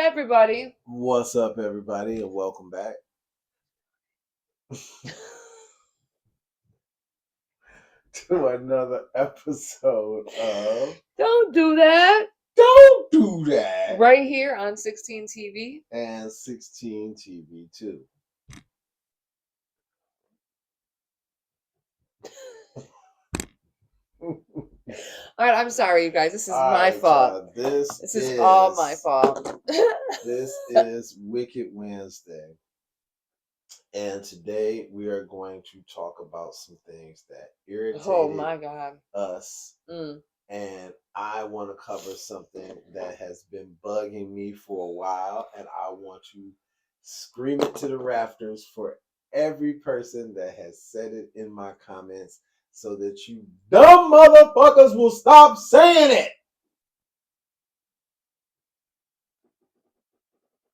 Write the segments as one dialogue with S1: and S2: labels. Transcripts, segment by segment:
S1: everybody?
S2: What's up, everybody, and welcome back to another episode of
S1: Don't do that.
S2: Don't Do That
S1: Right here on 16 TV.
S2: and 16 TV too.
S1: All right, I'm sorry, you guys. This is
S2: All
S1: my
S2: right,
S1: fault.
S2: y'all,
S1: This is all my fault.
S2: This is Wicked Wednesday, and today we are going to talk about some things that
S1: Oh
S2: irritated
S1: my God.
S2: us, and I want to cover something that has been bugging me for a while, and I want to scream it to the rafters for every person that has said it in my comments so that you dumb motherfuckers will stop saying it.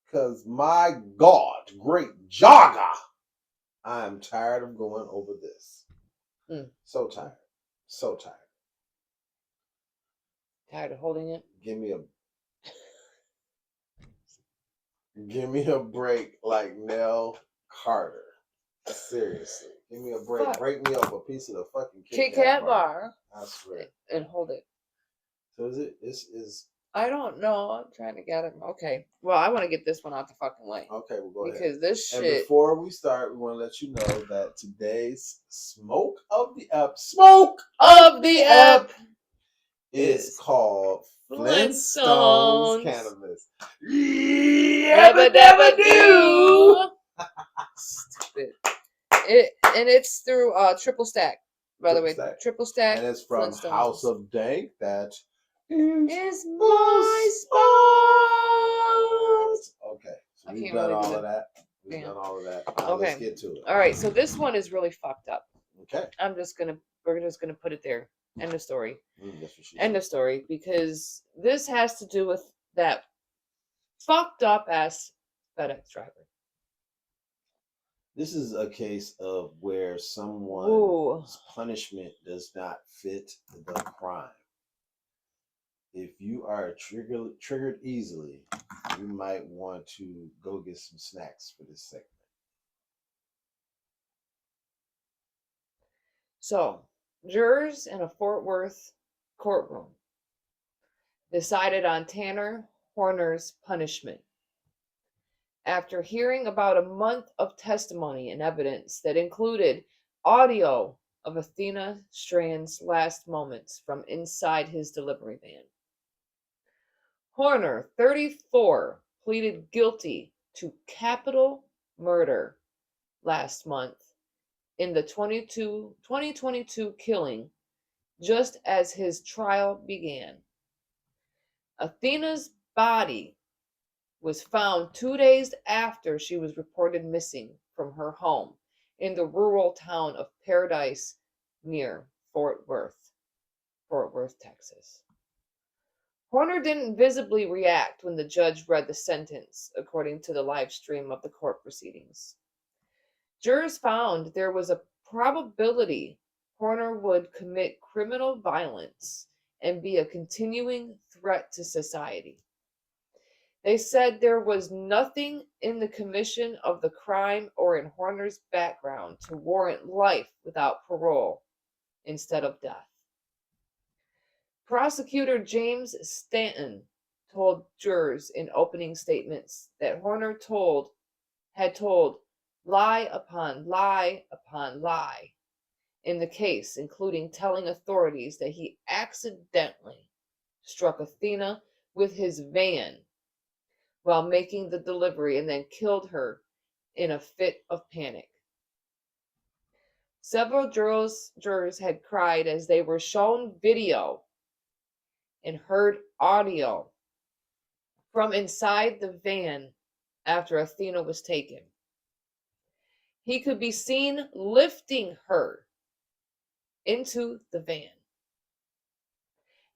S2: Because my God, great jogger, I am tired of going over this. So tired. So tired.
S1: Tired of holding it?
S2: Give me a break like Nell Carter. Seriously. Give me a break.
S1: Fuck.
S2: Break me up a piece of the fucking
S1: Kit Kat bar.
S2: I swear.
S1: And hold it.
S2: So is it? This is.
S1: I don't know. I'm trying to get it. Okay. Well, I want to get this one out the fucking way.
S2: Okay, we'll go ahead.
S1: Because this shit.
S2: And before we start, we want to let you know that today's smoke of the app is called Flintstones Cannabis.
S1: Yabba dabba do. Stupid. It's through triple stack, by the way. Triple stack.
S2: And it's from House of Dank. That
S1: is my spot.
S2: Okay. So we've done all of that. Now let's get to it.
S1: All right. So this one is really fucked up.
S2: Okay.
S1: We're just gonna put it there. End of story.
S2: End
S1: of story. Because this has to do with that fucked up ass FedEx driver.
S2: This is a case of where someone's punishment does not fit the crime. If you are triggered easily, you might want to go get some snacks for this segment.
S1: So, jurors in a Fort Worth courtroom decided on Tanner Horner's punishment. After hearing about a month of testimony and evidence that included audio of Athena Strand's last moments from inside his delivery van. Horner, 34, pleaded guilty to capital murder last month in the 2022 killing, just as his trial began. Athena's body was found 2 days after she was reported missing from her home in the rural town of Paradise near Fort Worth, Texas. Horner didn't visibly react when the judge read the sentence, according to the live stream of the court proceedings. Jurors found there was a probability Horner would commit criminal violence and be a continuing threat to society. They said there was nothing in the commission of the crime or in Horner's background to warrant life without parole instead of death. Prosecutor James Stanton told jurors in opening statements that Horner had told lie upon lie upon lie in the case, including telling authorities that he accidentally struck Athena with his van while making the delivery and then killed her in a fit of panic. Several jurors had cried as they were shown video and heard audio from inside the van after Athena was taken. He could be seen lifting her into the van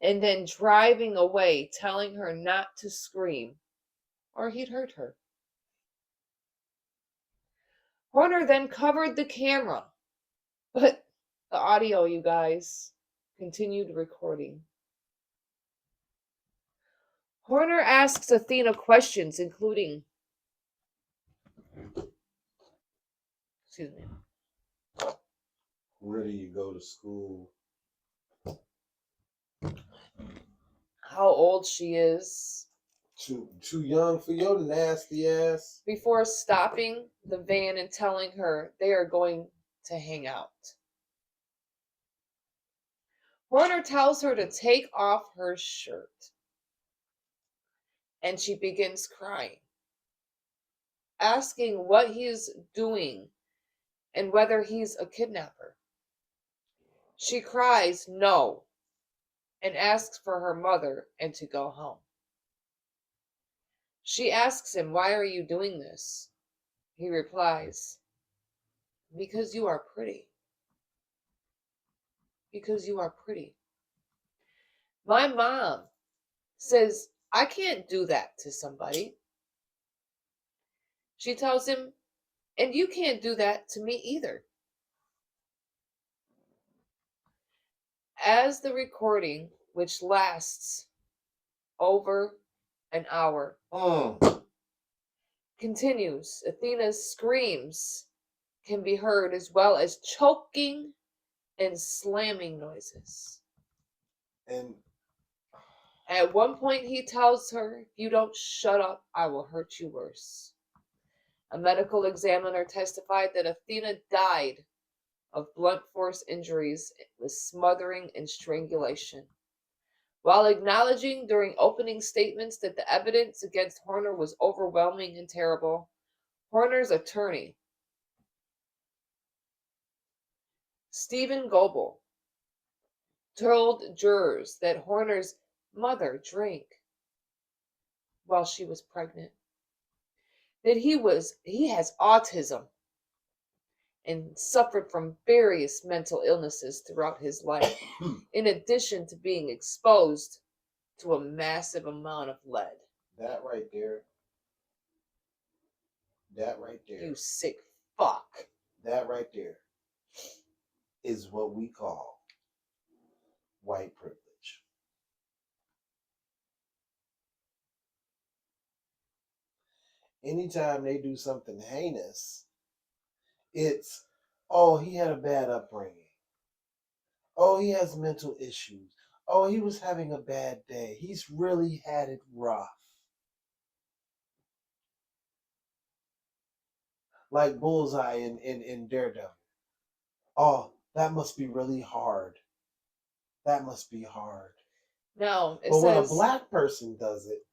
S1: and then driving away, telling her not to scream or he'd hurt her. Horner then covered the camera, but the audio, you guys, continued recording. Horner asks Athena questions, including, excuse me,
S2: Where do you go to school?
S1: how old she is,
S2: Too young for your nasty ass.
S1: before stopping the van and telling her they are going to hang out. Horner tells her to take off her shirt, and she begins crying, asking what he is doing and whether he's a kidnapper. She cries no and asks for her mother and to go home. She asks him, "Why are you doing this?" He replies, "Because you are pretty. Because you are pretty. My mom says I can't do that to somebody." She tells him, "And you can't do that to me either." As the recording, which lasts over an hour, continues, Athena's screams can be heard, as well as choking and slamming noises.
S2: And
S1: At one point, he tells her, "If you don't shut up, I will hurt you worse." A medical examiner testified that Athena died of blunt force injuries with smothering and strangulation. While acknowledging during opening statements that the evidence against Horner was overwhelming and terrible, Horner's attorney, Stephen Goebel, told jurors that Horner's mother drank while she was pregnant, that he has autism and suffered from various mental illnesses throughout his life, in addition to being exposed to a massive amount of lead.
S2: that right there, that right there,
S1: You sick fuck.
S2: that right there is what we call white privilege. Anytime they do something heinous, it's, oh, he had a bad upbringing. Oh, he has mental issues. Oh, he was having a bad day. He's really had it rough. Like Bullseye in Daredevil. Oh, that must be really hard. That must be hard.
S1: No,
S2: But when a black person does it,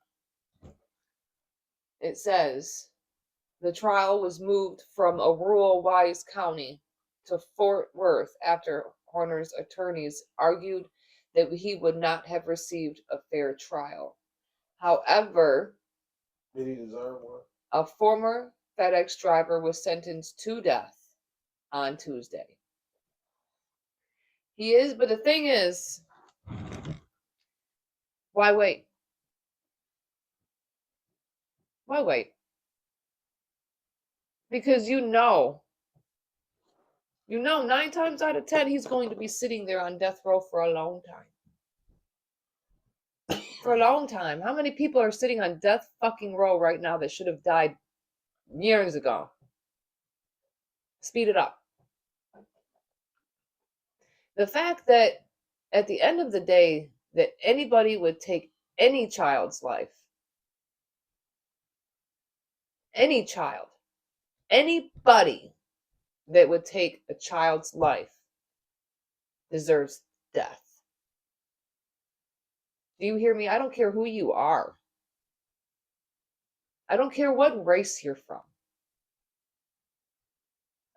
S1: it says the trial was moved from a rural Wise County to Fort Worth after Horner's attorneys argued that he would not have received a fair trial. However,
S2: did he deserve one?
S1: a former FedEx driver was sentenced to death on Tuesday. But the thing is, why wait? Why wait? Because you know, 9 times out of 10, he's going to be sitting there on death row for a long time. For a long time. How many people are sitting on death fucking row right now that should have died years ago? Speed it up. The fact that at the end of the day, that anybody would take any child's life, any child, anybody that would take a child's life deserves death. Do you hear me? I don't care who you are. I don't care what race you're from.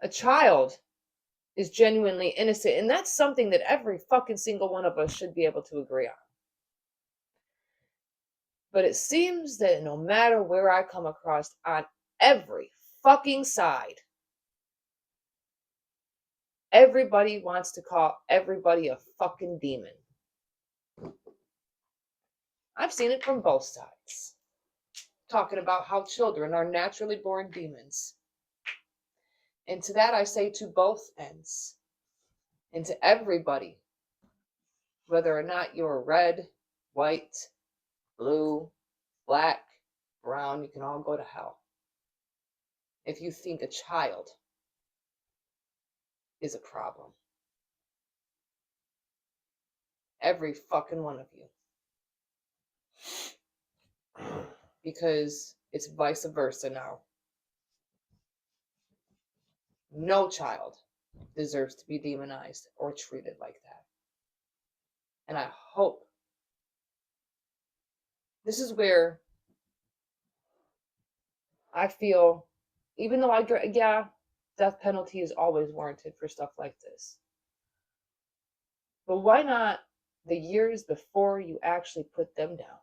S1: A child is genuinely innocent, and that's something that every fucking single one of us should be able to agree on. But it seems that no matter where I come across, on every fucking side, everybody wants to call everybody a fucking demon. I've seen it from both sides, talking about how children are naturally born demons. And to that I say, to both ends, and to everybody, whether or not you're red, white, blue, black, brown, you can all go to hell. If you think a child is a problem, every fucking one of you, because it's vice versa now. No child deserves to be demonized or treated like that. And I hope this is where I feel, even though death penalty is always warranted for stuff like this. But why not the years before you actually put them down?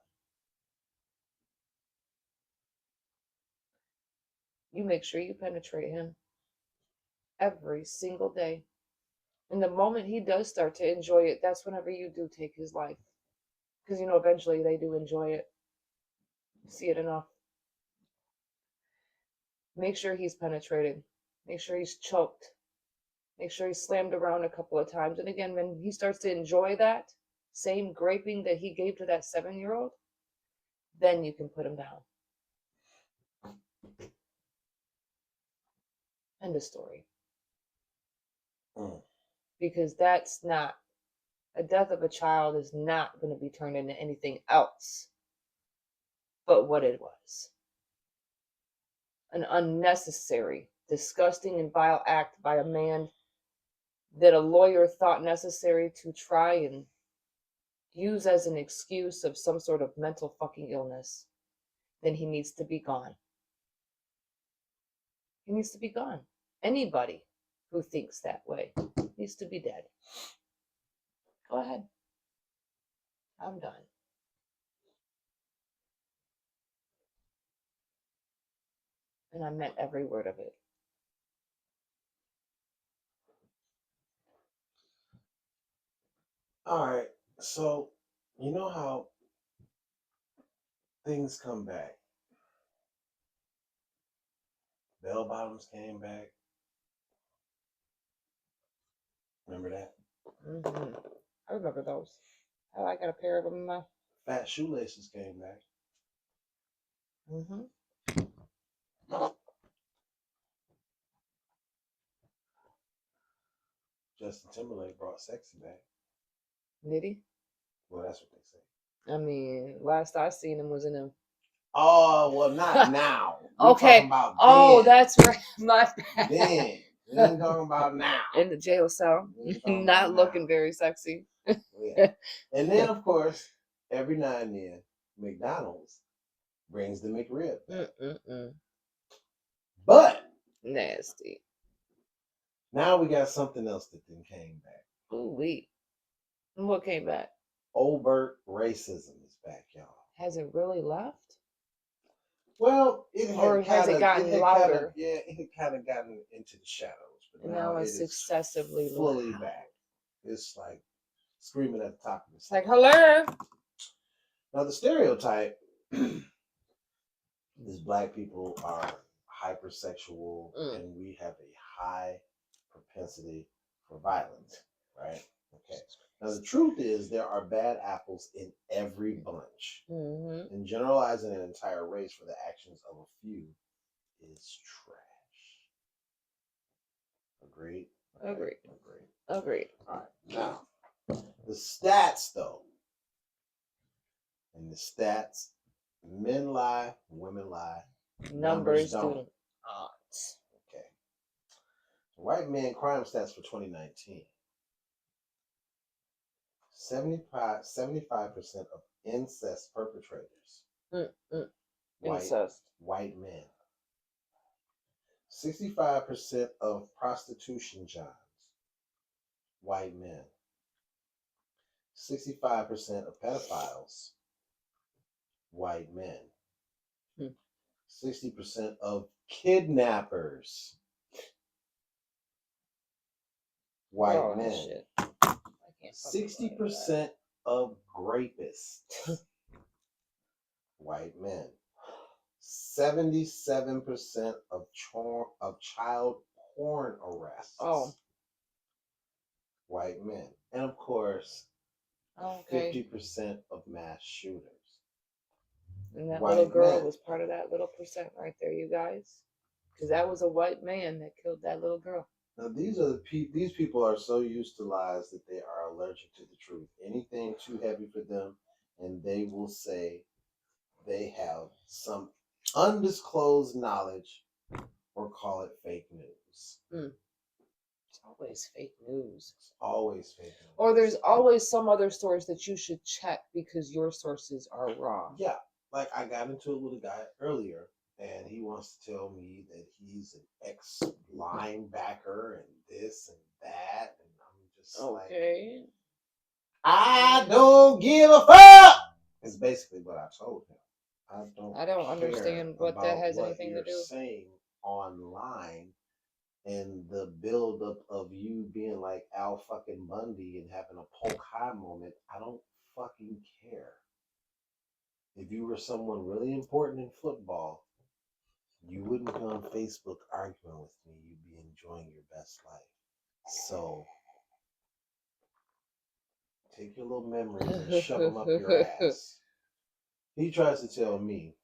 S1: You make sure you penetrate him every single day. And the moment he does start to enjoy it, that's whenever you do take his life. Because, eventually they do enjoy it. See it enough. Make sure he's penetrated. Make sure he's choked. Make sure he's slammed around a couple of times. And again, when he starts to enjoy that same graping that he gave to that 7-year-old, then you can put him down. End of story. Because that's not, a death of a child is not going to be turned into anything else but what it was. An unnecessary, disgusting, and vile act by a man that a lawyer thought necessary to try and use as an excuse of some sort of mental fucking illness. Then he needs to be gone. He needs to be gone. Anybody who thinks that way needs to be dead. Go ahead. I'm done. And I meant every word of it.
S2: All right. So, you know how things come back? Bell bottoms came back. Remember that?
S1: Mm-hmm. I remember those. I got a pair of them in my...
S2: Fat shoelaces came back.
S1: Mm-hmm.
S2: Justin Timberlake brought sexy back.
S1: Did he?
S2: Well, that's what they say.
S1: I mean, last I seen him was in a...
S2: Oh, well, not now.
S1: We're talking about then. That's right. My bad.
S2: Then. We ain't talking about now.
S1: In the jail cell. Not looking very sexy.
S2: Yeah. And then, of course, every now and then, McDonald's brings the McRib back. But
S1: nasty.
S2: Now we got something else that then came back.
S1: Ooh-wee. What came back?
S2: Overt racism is back, y'all.
S1: Has it really left?
S2: Well,
S1: has it gotten louder?
S2: It had kind of gotten into the shadows, but
S1: now it's excessively
S2: fully
S1: loud.
S2: back. It's like screaming at the top of its
S1: like, hello.
S2: Now the stereotype is black people are hypersexual and we have a high propensity for violence, right? Okay. Now the truth is there are bad apples in every bunch. Mm-hmm. And generalizing an entire race for the actions of a few is trash. Agreed? Okay.
S1: Agreed.
S2: All right. Now, the stats though. And the stats, men lie, women lie. Numbers don't. Okay. White men crime stats for 2019. 75% of incest perpetrators.
S1: Incest.
S2: White men. 65% of prostitution jobs. White men. 65% of pedophiles. White men. 60% of kidnappers. White men. Shit. 60% of rapists. White men. 77% of child porn arrests. Oh. White men. And of course, 50% of mass shooters.
S1: And that little
S2: white
S1: girl
S2: men.
S1: was part of that little percent right there, you guys. Because that was a white man that killed that little girl.
S2: Now these are these people are so used to lies that they are allergic to the truth. Anything too heavy for them, and they will say they have some undisclosed knowledge or call it fake news.
S1: It's always fake news.
S2: It's always fake news.
S1: Or there's always some other source that you should check because your sources are wrong.
S2: Yeah, like I got into it with a guy earlier, and he wants to tell me that he's an ex linebacker and this and that, and I'm just
S1: Okay.
S2: like, I don't give a fuck. Is basically what I told him. I don't
S1: understand what that has anything to do.
S2: saying online and the build up of you being like Al fucking Bundy and having a poke high moment. I don't fucking care. If you were someone really important in football, you wouldn't be on Facebook arguing with me. You'd be enjoying your best life. So take your little memories and shove them up your ass. He tries to tell me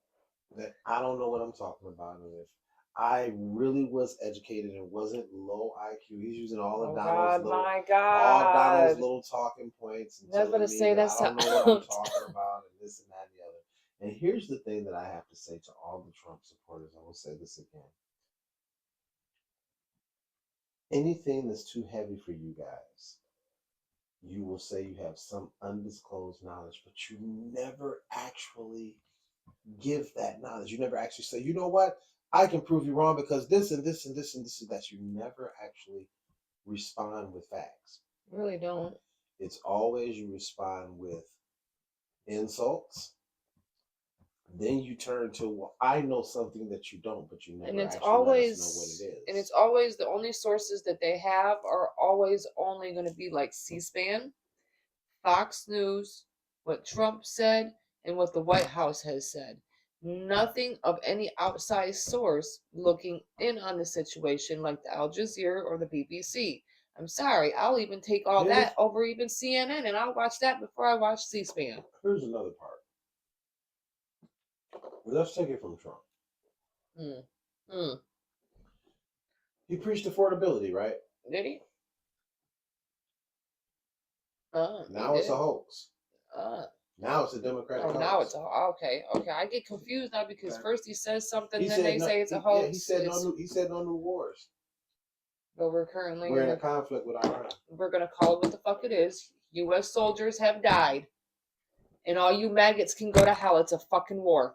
S2: that I don't know what I'm talking about, and if I really was educated and wasn't low IQ, he's using all of Donald's little talking points and telling me that I don't know what I'm talking about and this and that and the other. And here's the thing that I have to say to all the Trump supporters. I will say this again. Anything that's too heavy for you guys, you will say you have some undisclosed knowledge, but you never actually give that knowledge. You never actually say, you know what? I can prove you wrong because this and this and this and this and that. You never actually respond with facts.
S1: Really don't.
S2: It's always you respond with insults. Then you turn to, well, I know something that you don't, but you never
S1: and it's
S2: actually
S1: always,
S2: let us know what it is.
S1: And it's always the only sources that they have are always only going to be like C-SPAN, Fox News, what Trump said, and what the White House has said. Nothing of any outside source looking in on the situation like the Al Jazeera or the BBC. I'm sorry, I'll even take all that over even CNN, and I'll watch that before I watch C-SPAN.
S2: Here's another part. Let's take it from Trump. He preached affordability, right?
S1: Did he?
S2: Now it's a hoax. Now it's a Democratic hoax.
S1: Now it's okay. I get confused now because first he says something, then they say it's a hoax.
S2: Yeah, he said no new wars.
S1: But we're
S2: in a conflict with Iran.
S1: We're gonna call it what the fuck it is. U.S. soldiers have died, and all you maggots can go to hell. It's a fucking war.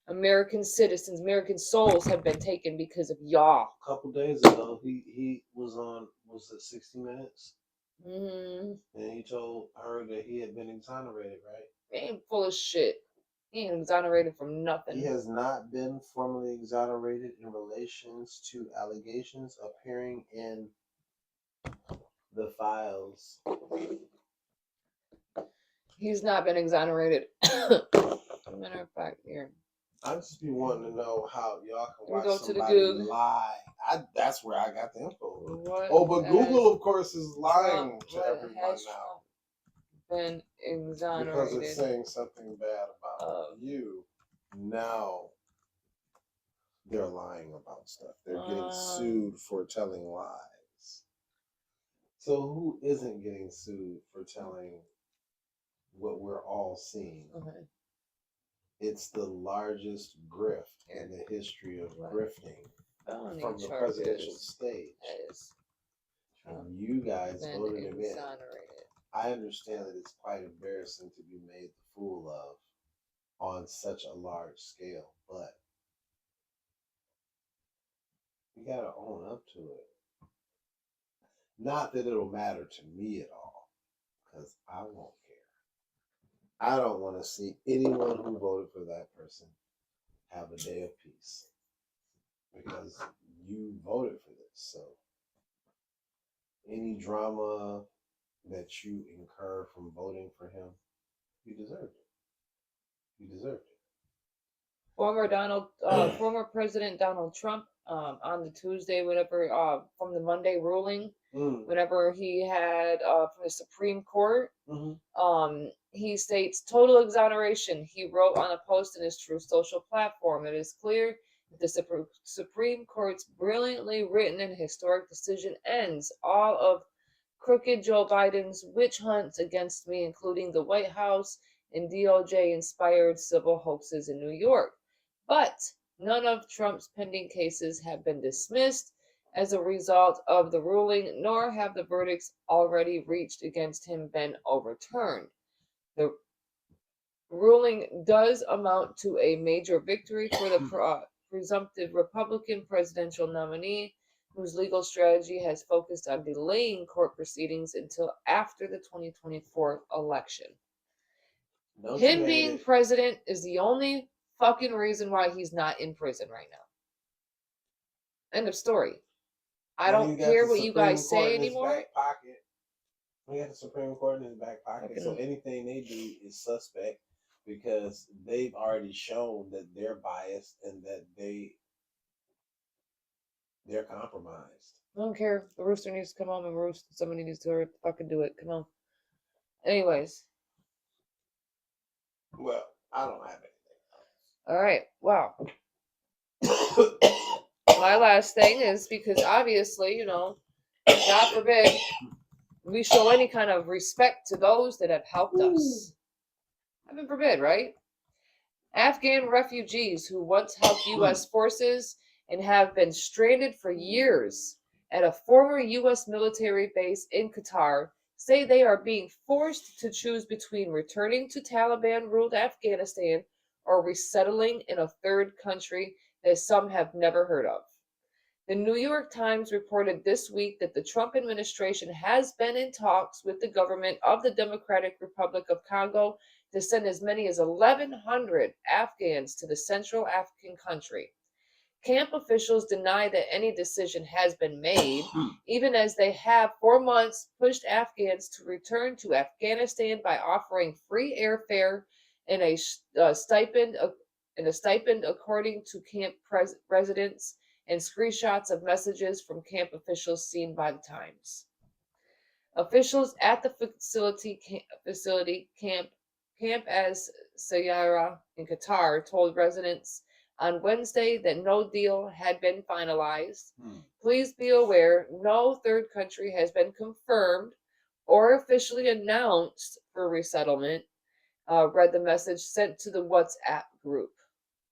S1: American citizens, American souls have been taken because of y'all.
S2: A couple days ago, he was on, was it 60 Minutes? And he told her that he had been exonerated, right?
S1: He ain't full of shit. He ain't exonerated from nothing.
S2: He has not been formally exonerated in relations to allegations appearing in the files.
S1: He's not been exonerated. As a matter of fact, here.
S2: I just be wanting to know how y'all can watch
S1: go
S2: somebody
S1: to the
S2: lie. That's where I got the info.
S1: What
S2: but Google, of course, is lying to everyone now.
S1: Been exonerated
S2: because it's saying something bad about you. Now they're lying about stuff. They're getting sued for telling lies. So who isn't getting sued for telling what we're all seeing? Okay. It's the largest grift in the history of grifting from the presidential stage. And you guys voted him in. I understand that it's quite embarrassing to be made the fool of on such a large scale, but you gotta own up to it. Not that it'll matter to me at all, because I won't care. I don't want to see anyone who voted for that person have a day of peace, because you voted for this. So any drama that you incur from voting for him, you deserved it. You deserved it.
S1: Former President Donald Trump, on the Tuesday, whatever, from the Monday ruling, whenever he had from the Supreme Court, he states total exoneration. He wrote on a post in his True Social platform. It is clear that the Supreme Court's brilliantly written and historic decision ends all of crooked Joe Biden's witch hunts against me, including the White House and DOJ inspired civil hoaxes in New York. But none of Trump's pending cases have been dismissed as a result of the ruling, nor have the verdicts already reached against him been overturned. The ruling does amount to a major victory for the presumptive Republican presidential nominee, whose legal strategy has focused on delaying court proceedings until after the 2024 election.
S2: Don't you
S1: Him
S2: hate
S1: being
S2: it?
S1: president is the only fucking reason why he's not in prison right now. End of story. I
S2: And he
S1: don't
S2: got
S1: care
S2: the
S1: what you
S2: Supreme
S1: guys
S2: Court
S1: say
S2: in his
S1: anymore.
S2: back pocket. He got the Supreme Court in his back pocket. So
S1: Fucking-
S2: anything they do is suspect because they've already shown that they're biased and that they're compromised.
S1: I don't care. The rooster needs to come home and roost. Somebody needs to fucking do it. Come on. Anyways.
S2: Well, I don't have
S1: All right. Wow.
S2: anything.
S1: My last thing is because obviously, God forbid, we show any kind of respect to those that have helped us. Heaven forbid, right? Afghan refugees who once helped U.S. forces and have been stranded for years at a former U.S. military base in Qatar say they are being forced to choose between returning to Taliban ruled Afghanistan or resettling in a third country that some have never heard of. The New York Times reported this week that the Trump administration has been in talks with the government of the Democratic Republic of Congo to send as many as 1,100 Afghans to the Central African country. Camp officials deny that any decision has been made, even as they have for months pushed Afghans to return to Afghanistan by offering free airfare and a stipend according to camp residents and screenshots of messages from camp officials seen by the Times. Officials at the facility Camp as Sayara in Qatar told residents on Wednesday that no deal had been finalized. Please be aware, no third country has been confirmed or officially announced for resettlement, read the message sent to the WhatsApp group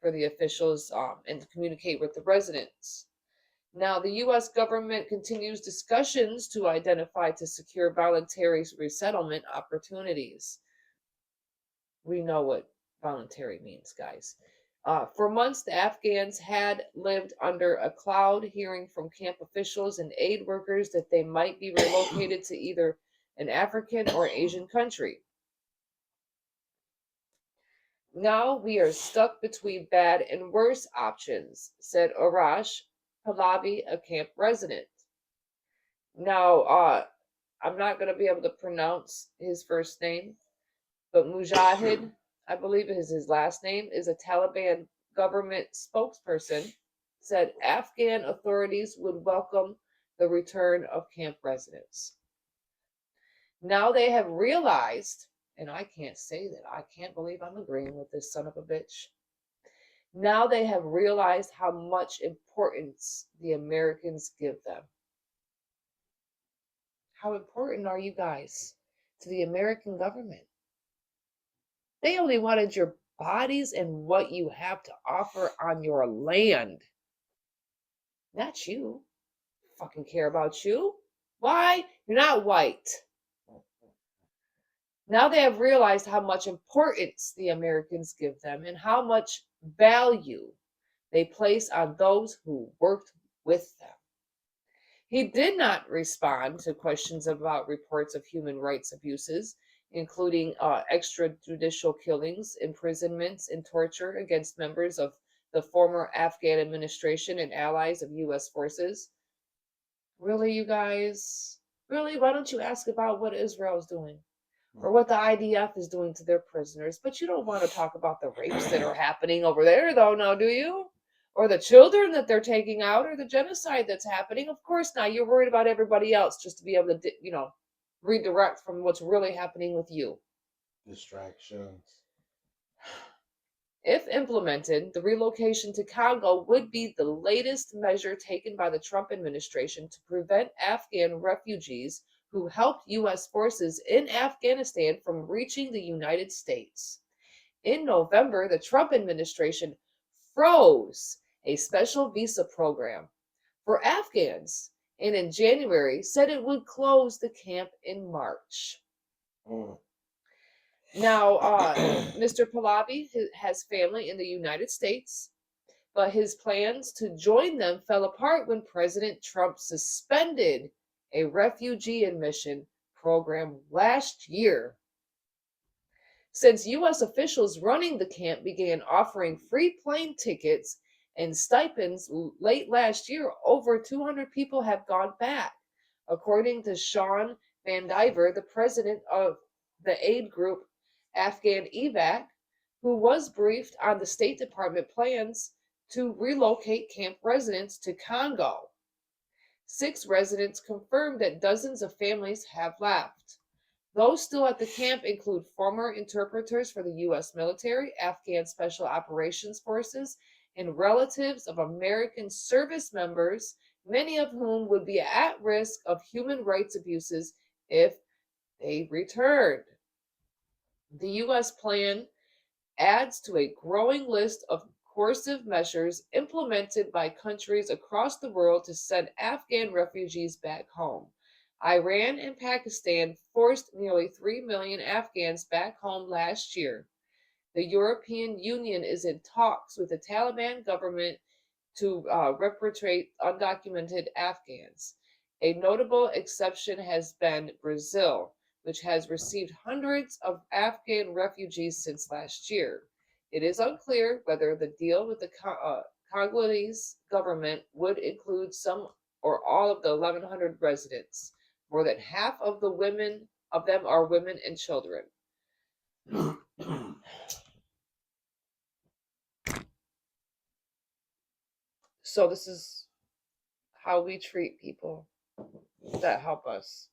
S1: for the officials and to communicate with the residents. Now, the U.S. government continues discussions to identify to secure voluntary resettlement opportunities. We know what voluntary means, guys. For months, the Afghans had lived under a cloud, hearing from camp officials and aid workers that they might be relocated to either an African or Asian country. Now we are stuck between bad and worse options, said Arash Pahlavi, a camp resident. Now, I'm not going to be able to pronounce his first name, but Mujahid, I believe is his last name, is a Taliban government spokesperson, said Afghan authorities would welcome the return of camp residents. Now they have realized, and I can't say that I can't believe I'm agreeing with this son of a bitch. Now they have realized how much importance the Americans give them. How important are you guys to the American government? They only wanted your bodies and what you have to offer on your land. Not you. Fucking care about you. Why? You're not white. Now they have realized how much importance the Americans give them and how much value they place on those who worked with them. He did not respond to questions about reports of human rights abuses, including extrajudicial killings, imprisonments, and torture against members of the former Afghan administration and allies of U.S. forces. Really, you guys? Really? Why don't you ask about what Israel's doing? Or what the IDF is doing to their prisoners? But you don't want to talk about the rapes that are happening over there, though, now, do you? Or the children that they're taking out, or the genocide that's happening? Of course not. You're worried about everybody else just to be able to, redirect from what's really happening with you.
S2: Distractions.
S1: If implemented, the relocation to Congo would be the latest measure taken by the Trump administration to prevent Afghan refugees who helped U.S. forces in Afghanistan from reaching the United States. In November, the Trump administration froze a special visa program for Afghans and in January said it would close the camp in March.
S2: Mm.
S1: Now, Mr. Pahlavi has family in the United States, but his plans to join them fell apart when President Trump suspended a refugee admission program last year. Since U.S. officials running the camp began offering free plane tickets and stipends late last year, over 200 people have gone back. According to Sean Van Diver, the president of the aid group Afghan EVAC, who was briefed on the State Department plans to relocate camp residents to Congo. 6 residents confirmed that dozens of families have left. Those still at the camp include former interpreters for the U.S. military, Afghan Special Operations Forces, and relatives of American service members, many of whom would be at risk of human rights abuses if they returned. The U.S. plan adds to a growing list of coercive measures implemented by countries across the world to send Afghan refugees back home. Iran and Pakistan forced nearly 3 million Afghans back home last year. The European Union is in talks with the Taliban government to repatriate undocumented Afghans. A notable exception has been Brazil, which has received hundreds of Afghan refugees since last year. It is unclear whether the deal with the Congolese government would include some or all of the 1,100 residents. More than half of the women of them are women and children. So this is how we treat people that help us.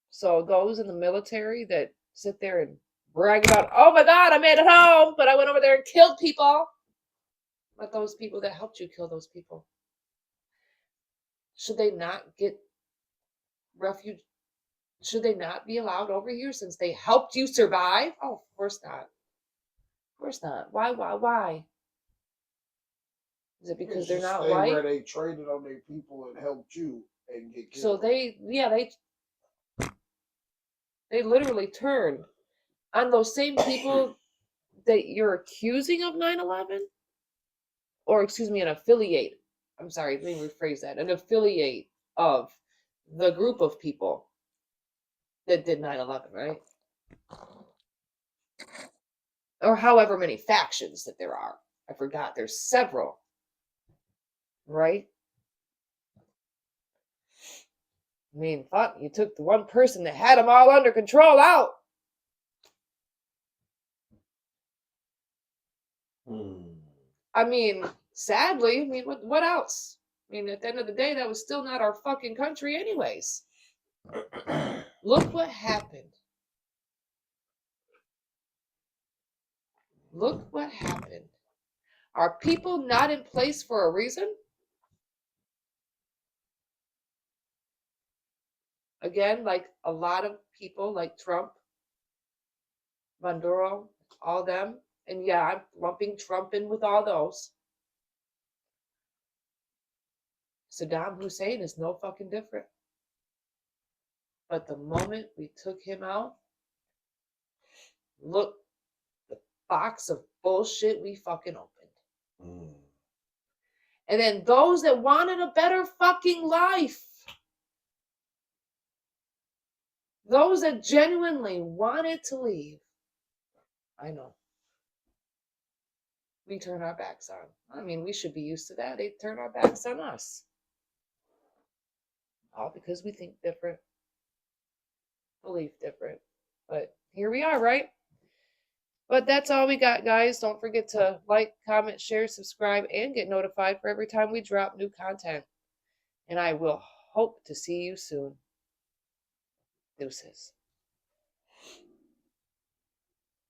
S1: So those in the military that sit there and brag about, oh my God, I made it home, but I went over there and killed people. But those people that helped you kill those people, should they not get refuge? Should they not be allowed over here since they helped you survive? Oh, of course not. Of course not. Why? Is it because they're not
S3: stay
S1: white?
S3: where they traded on their people and helped you and get killed.
S1: So they literally turned on those same people that you're accusing of 9/11, or excuse me, an affiliate. I'm sorry, let me rephrase that. An affiliate of the group of people that did 9/11, right? Or however many factions that there are. I forgot. There's several, right? I mean, fuck, you took the one person that had them all under control out. I mean, sadly, I mean, what else? I mean, at the end of the day, that was still not our fucking country, anyways. Look what happened. Look what happened. Are people not in place for a reason? Again, like a lot of people, like Trump, Maduro, all them. And yeah, I'm lumping Trump in with all those. Saddam Hussein is no fucking different. But the moment we took him out, look, the box of bullshit we fucking opened. And then those that wanted a better fucking life, those that genuinely wanted to leave, I know, we turn our backs on. I mean, we should be used to that. They turn our backs on us. All because we think different, believe different. But here we are, right? But that's all we got, guys. Don't forget to like, comment, share, subscribe, and get notified for every time we drop new content. And I will hope to see you soon. Deuces.